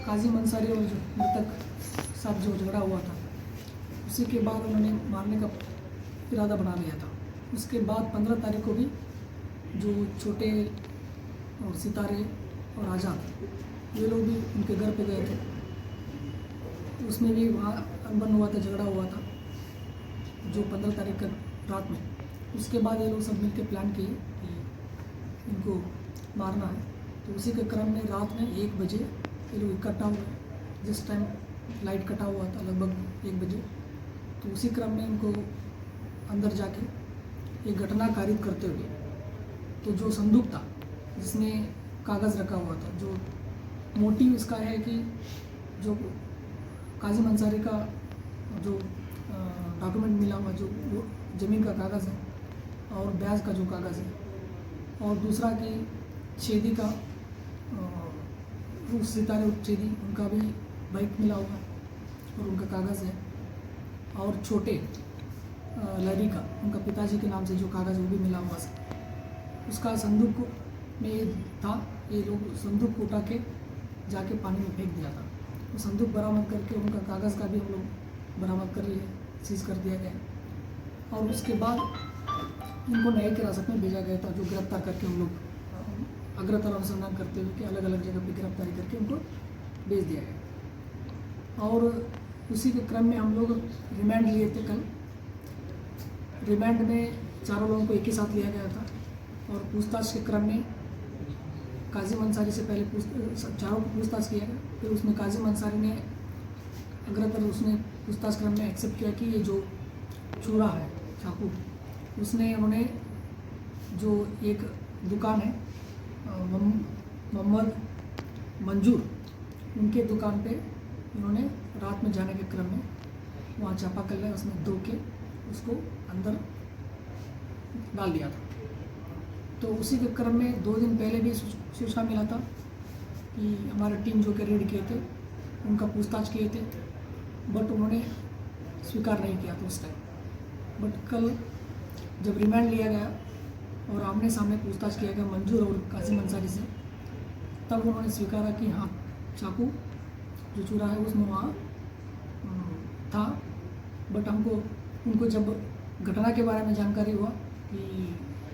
काजिम अंसारी और जो मृतक साथ जो झगड़ा हुआ था, उसी के बाद उन्होंने मारने का इरादा बना लिया था। उसके बाद 15 तारीख को भी जो छोटे और सितारे और आज़ाद ये लोग भी उनके घर पे गए थे, उसमें भी वहाँ अनबन हुआ था, झगड़ा हुआ था जो 15 तारीख का रात में। उसके बाद ये लोग सब मिलकर प्लान किए कि इनको मारना है। तो उसी के क्रम में रात में 1 बजे ये लोग इकट्ठा हुए, जिस टाइम लाइट कटा हुआ था लगभग 1 बजे। तो उसी क्रम में इनको अंदर जाके ये घटना कारित करते हुए तो जो संदूक था जिसमें कागज़ रखा हुआ था, जो मोटिव इसका है कि जो काजिम अंसारी का जो डॉक्यूमेंट मिला हुआ, जो ज़मीन का कागज़ है और ब्याज का जो कागज़ है, और दूसरा कि चेदी का सितारे चेदी उनका भी बाइक मिला हुआ है और उनका कागज़ है, और छोटे लड़ी का उनका पिताजी के नाम से जो कागज़ वो भी मिला हुआ है। उसका संदूक में था, ये लोग संदूक उठा के जाके पानी में फेंक दिया था। वो संदूक बरामद करके उनका कागज़ का भी हम लोग बरामद कर लिए, सीज कर दिया गया। और उसके बाद इनको न्यायिक हिरासत में भेजा गया था, जो गिरफ्तार करके हम लोग अग्रतर अनुसंधान करते हुए कि अलग अलग जगह पे गिरफ्तारी करके उनको भेज दिया गया। और उसी के क्रम में हम लोग रिमांड लिए थे कल। रिमांड में चारों लोगों को एक ही साथ लिया गया था और पूछताछ के क्रम में काजिम अंसारी से पहले चारों को पूछताछ किया गया। फिर उसमें काजिम अंसारी ने अग्रतर उसने पूछताछ क्रम में एक्सेप्ट किया कि ये जो चूड़ा है चाकू, उसने उन्होंने जो एक दुकान है मोहम्मद मंजूर, उनके दुकान पे उन्होंने रात में जाने के क्रम में वहाँ चापाकल है उसमें धो के उसको अंदर डाल दिया था। तो उसी के क्रम में 2 दिन पहले भी सूचना मिला था कि हमारी टीम जो कि रेड किए थे उनका पूछताछ किए थे, बट उन्होंने स्वीकार नहीं किया था उस टाइम। बट कल जब रिमांड लिया गया और आमने सामने पूछताछ किया गया मंजूर और काजिम अंसारी से, तब उन्होंने स्वीकारा कि हाँ चाकू जो चूरा है उसमें वहाँ था। बट उनको जब घटना के बारे में जानकारी हुआ कि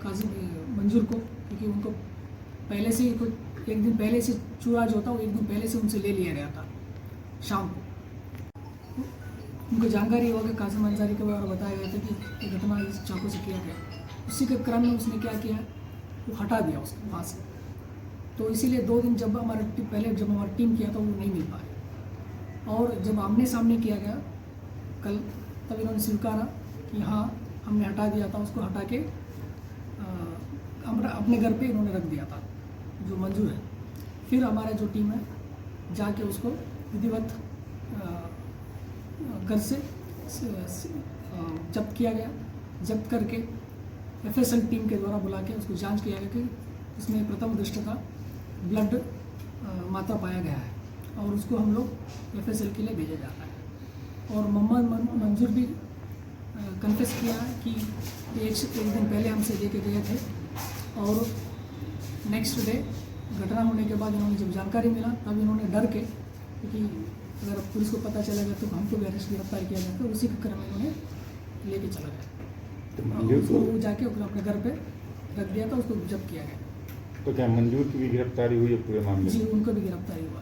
काजिम मंजूर को, क्योंकि उनको पहले से ही कुछ 1 दिन पहले से चूरा जो था वो 1 दिन पहले से उनसे ले लिया गया था शाम को। उनको जानकारी हुआ कि काजिम अंसारी के बारे में बताया गया था कि ये घटना इस चाकू से किया गया। उसी के क्रम में उसने क्या किया, वो हटा दिया उसको वहाँ से। तो इसीलिए 2 दिन जब पहले जब हमारी टीम किया था वो नहीं मिल पाए, और जब आमने सामने किया गया कल, तब इन्होंने स्वीकारा कि हाँ हमने हटा दिया था, उसको हटा के अपने घर पे इन्होंने रख दिया था जो मंजूर है। फिर हमारा जो टीम है जाके उसको विधिवत घर से जब्त किया गया। जब्त करके FSL टीम के द्वारा बुला के उसको जांच किया गया कि इसमें प्रथम दृष्टता ब्लड मात्रा पाया गया है और उसको हम लोग FSL के लिए भेजा जाता है। और मोहम्मद मंजूर भी कन्फेस किया कि एक दिन पहले हमसे दे के गए थे, और नेक्स्ट डे घटना होने के बाद इन्होंने जब जानकारी मिला तब इन्होंने डर के, क्योंकि अगर पुलिस को पता चलेगा तो हमको भी अरेस्ट गिरफ्तार किया जाएगा, उसी के क्रम में इन्होंने लेके चला गया। उसको वो जाके अपने घर पे रख दिया था, उसको जब्त किया गया। तो क्या मंजूर की भी गिरफ्तारी हुई है पूरे मामले में? जी, उनको भी गिरफ्तारी हुआ।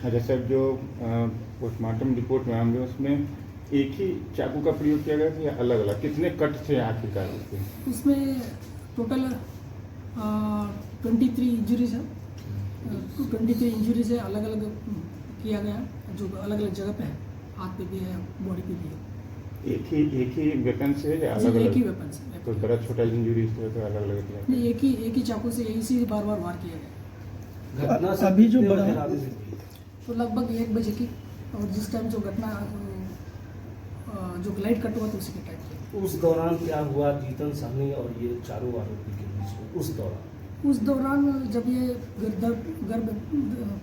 अच्छा सर, जो पोस्टमार्टम रिपोर्ट में आएंगे उसमें एक ही चाकू का प्रयोग किया गया था या अलग अलग, कितने कट थे आखिरकार उसके? उसमें टोटल 23 इंजरीज है, 23 इंजरीज है, अलग अलग किया गया, जो अलग अलग जगह पे है, हाथ पे भी है, बॉडी पे भी है। एक ही वेपन से या अलग अलग? एक ही वेपन से। तो बड़ा छोटा इंजरी तो अलग अलग किया? नहीं, एक ही चाकू से यही से बार बार वार किया गया। घटना अभी जो बड़ा तो लगभग 1 बजे की, और जिस टाइम जो घटना जो ग्लाइड कट हुआ था उसी के टाइम पे। उस दौरान क्या हुआ जीतन साहनी और ये चारों आरोपी के बीच में? उस दौरान जब ये घर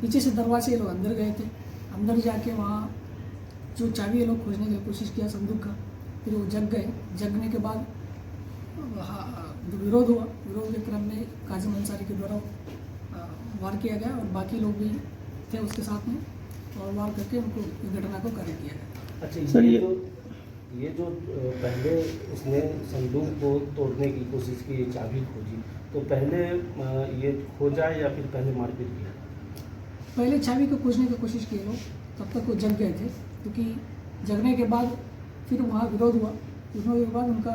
पीछे से दरवाजे ये लोग अंदर गए थे, अंदर जाके वहाँ जो चाबी ये लोग खोजने की कोशिश किया संदूक का, फिर वो जग गए। जगने के बाद विरोध हुआ, विरोध के क्रम में काजिम अंसारी के द्वारा वार किया गया और बाकी लोग भी थे उसके साथ में। और वार करके उनको इस घटना को कार्य किया गया। अच्छा, सर, ये जो पहले उसने संदूक को तोड़ने की कोशिश की, चाबी खोजी, तो पहले ये खोजा या फिर पहले मारपीट की? पहले चाबी को खोजने की कोशिश की लोग, तब तक वो जग गए थे, क्योंकि जगने के बाद फिर वहाँ विरोध हुआ। विरोध के बाद उनका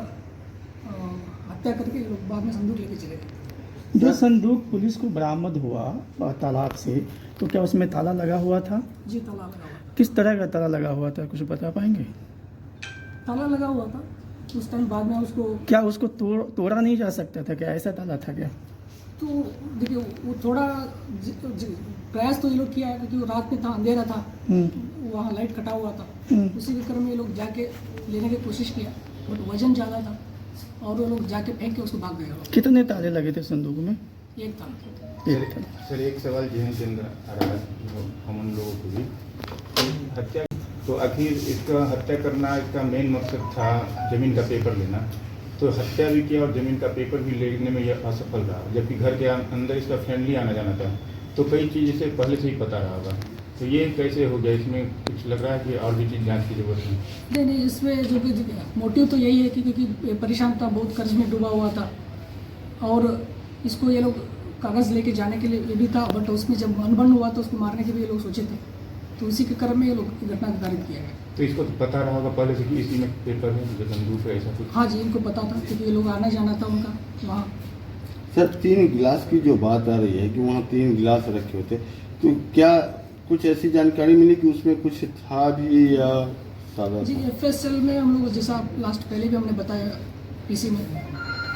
हत्या करके लोग बाद में संदूक लेके चले गए। जो संदूक पुलिस को बरामद हुआ तालाब से, तो क्या उसमें ताला लगा हुआ था? जी, ताला लगा हुआ था। किस तरह का ताला लगा हुआ था, कुछ बता पाएंगे? ताला लगा हुआ था उस टाइम, बाद में उसको क्या उसको तोड़ा नहीं जा सकता था क्या? ऐसा ताला था क्या? तो देखिए, वो थोड़ा प्रयास तो ये लोग किया है, क्योंकि वो रात में था, अंधेरा था, वहाँ लाइट कटा हुआ था। उसी के क्रम में ये लोग जाके लेने की कोशिश किया, बट वजन ज़्यादा था और वो लोग जाके फेंक के उसको भाग गए लोग। कितने ताले लगे थे संदूक में? एक था। एक था। सर, एक सवाल जहन के अंदर आ रहा है हम उन लोगों को भी, हत्या तो आखिर इसका हत्या करना इसका मेन मकसद था ज़मीन का पेपर लेना, तो हत्या भी किया और ज़मीन का पेपर भी लेने में यह असफल रहा, जबकि घर के अंदर इसका फ्रेंडली आना जाना था, तो कई चीज़ इसे पहले से ही पता रहा होगा, तो ये कैसे हो गया? इसमें कुछ लग रहा है कि और भी चीज़ जांच की जरूरत है। नहीं, इसमें जो कि मोटिव तो यही है कि क्योंकि परेशान था, बहुत कर्ज में डूबा हुआ था, और इसको ये लोग कागज़ लेके जाने के लिए ये भी था, बट उसमें जब अनबन हुआ तो उसको मारने के भी ये लोग सोचे थे, तो उसी के क्रम में ये लोग घटना को कारित किया गया। तो इसको तो पता रहा होगा पहले से कि इसी में पेपर है, जो बंदूक है, ऐसा कुछ? हाँ जी, इनको पता था, क्योंकि ये लोग आना जाना था उनका वहाँ। सर, 3 गिलास की जो बात आ रही है कि वहाँ 3 गिलास रखे होते, तो क्या कुछ ऐसी जानकारी मिली कि उसमें कुछ था भी या सादा जी, था? FSL में हम लोग, जैसा लास्ट पहले भी हमने बताया PC में,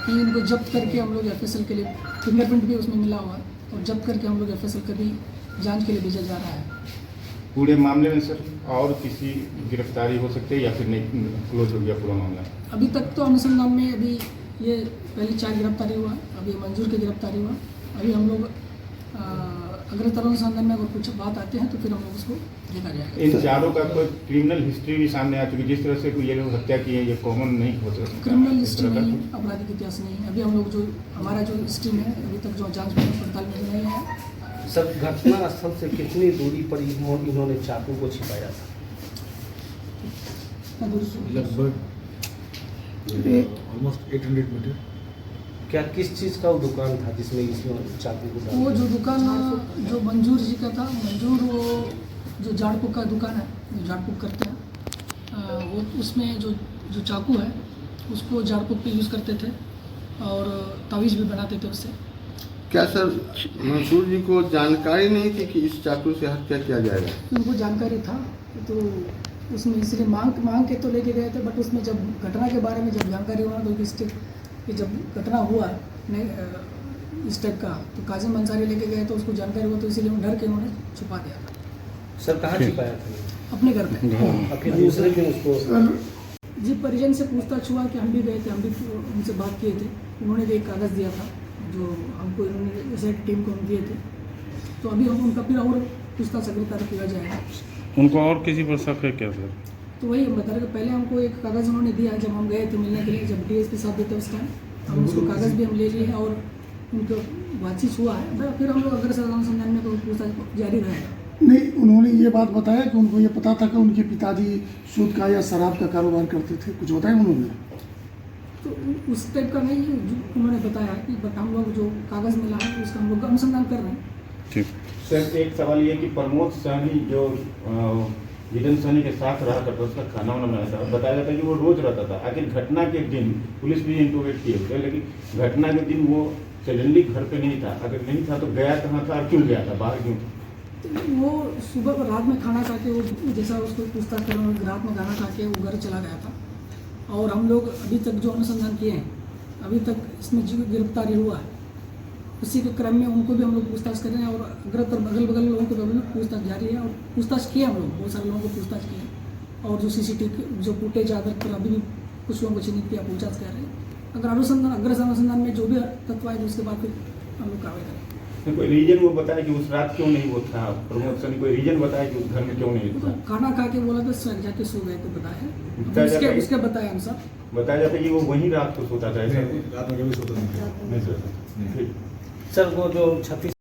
कि इनको जब्त करके हम लोग FSL के लिए फिंगरप्रिंट भी उसमें मिला हुआ है, और जब्त करके हम लोग FSL का भी जांच के लिए भेजा जा रहा है। पूरे मामले में सर और किसी गिरफ्तारी हो सकती है या फिर नहीं, क्लोज हो गया पूरा मामला? अभी तक तो अनुसंधान में अभी ये पहले 4 गिरफ्तारी हुआ, अभी मंजूर की गिरफ्तारी हुआ। अभी हम लोग अग्रतर अनुसंधान में अगर कुछ बात आते हैं तो फिर हम लोग उसको देखा जाएगा। इन चारों का कोई क्रिमिनल हिस्ट्री भी सामने आ चुकी है? जिस तरह से ये लोग हत्या की है, ये कॉमन नहीं हो सकता? क्रिमिनल हिस्ट्री नहीं है, आपराधिक इतिहास नहीं है। अभी हम लोग जो हमारा जो हिस्ट्री में अभी तक जो जांच पड़ताल में नहीं है। सर, घटना स्थल से कितनी दूरी पर इन्होंने चाकू को छिपाया था? लगभग ऑलमोस्ट 800 मीटर। क्या किस चीज़ का वो दुकान था जिसमें इसमें चाकू को डाला? वो जो दुकान जो मंजूर जी का था, मंजूर वो जो झाड़फूक का दुकान है, जो झाड़फूक करते हैं, वो उसमें जो चाकू है उसको झाड़फूक पे यूज़ करते थे और तावीज़ भी बनाते थे उससे। क्या सर मंसूर जी को जानकारी नहीं थी कि इस चाकू से हत्या किया जाएगा? उनको जानकारी था, तो उसमें इसलिए मांग के तो लेके गए थे, बट उसमें जब घटना के बारे में जब जानकारी हुआ तो इस टाइप कि जब घटना हुआ इस टाइप का, तो काजिम अंसारी लेके गए तो उसको जानकारी हुआ, तो इसीलिए डर के उन्होंने छुपा दिया था। सर, कहाँ छिपाया था? अपने घर में। और फिर दूसरे दिन उसको जी, परिजन से पूछताछ हुआ कि हम भी गए थे, हम भी उनसे बात किए थे, उन्होंने भी एक कागज़ दिया था जो हमको इन्होंने जैसे टीम को हम दिए थे, तो अभी हम उनका फिर और पूछताछ अग्रतर किया जाएगा। उनको और किसी पर शक है क्या सर? तो वही बता रहे कि पहले हमको एक कागज़ उन्होंने दिया जब हम गए थे मिलने के लिए, जब DSP साहब थे उस टाइम, हम उसको कागज़ भी हम ले लिए और उनको बातचीत हुआ है, फिर हम लोग अग्रसर अनुसंधान में पूछताछ जारी रहेगा। नहीं, उन्होंने ये बात बताया कि उनको ये पता था कि उनके पिताजी सूद का या शराब का कारोबार करते थे, कुछ बताया उन्होंने? तो उस टाइप का नहीं उन्होंने बताया कि, बट हम लोग जो कागज़ मिला है उसका हम लोग अनुसंधान कर रहे हैं। ठीक सर, एक सवाल ये कि प्रमोद सहनी जो जितेंद्र सहनी के साथ रहा करता, उसका खाना वाना बनाया था, बताया जाता है कि वो रोज रहता था। आखिर घटना के दिन पुलिस भी इंटरोगेट किए होते, लेकिन घटना के दिन वो सडनली घर पे नहीं था, अगर नहीं था तो गया कहाँ था और क्यों गया था, बाहर क्यों था? तो वो सुबह रात में खाना खा के, वो जैसा उसको पूछताछ कर रात में खाना खा के वो घर चला गया था, और हम लोग अभी तक जो अनुसंधान किए हैं, अभी तक इसमें जो गिरफ्तारी हुआ है उसी के क्रम में उनको भी हम लोग पूछताछ कर रहे हैं, और अग्रतर बगल लोगों को भी हम लोग पूछताछ जारी है, और पूछताछ किए हम लोग, बहुत सारे लोगों को पूछताछ किए, और जो CCTV जो फुटेज आधार पर अभी भी कुछ लोगों को चिन्हित किया, पूछताछ कर रहे हैं। अगर अग्रसर अनुसंधान में जो भी तत्व आए तो उसके बाद फिर हम लोग कार्रवाई करेंगे। कोई रीजन वो बताया कि उस रात क्यों नहीं वो था, प्रमोद सहनी कोई रीजन बताया कि उस घर में क्यों नहीं तो था? खाना खा के बोला था जाके सो गए थे, बताया उसके बताया अनुसार। बताया जाता है कि वो वहीं रात को सोता था, ऐसा? रात में कभी सोता नहीं था। नहीं सोता। ठीक। सर, वो जो 36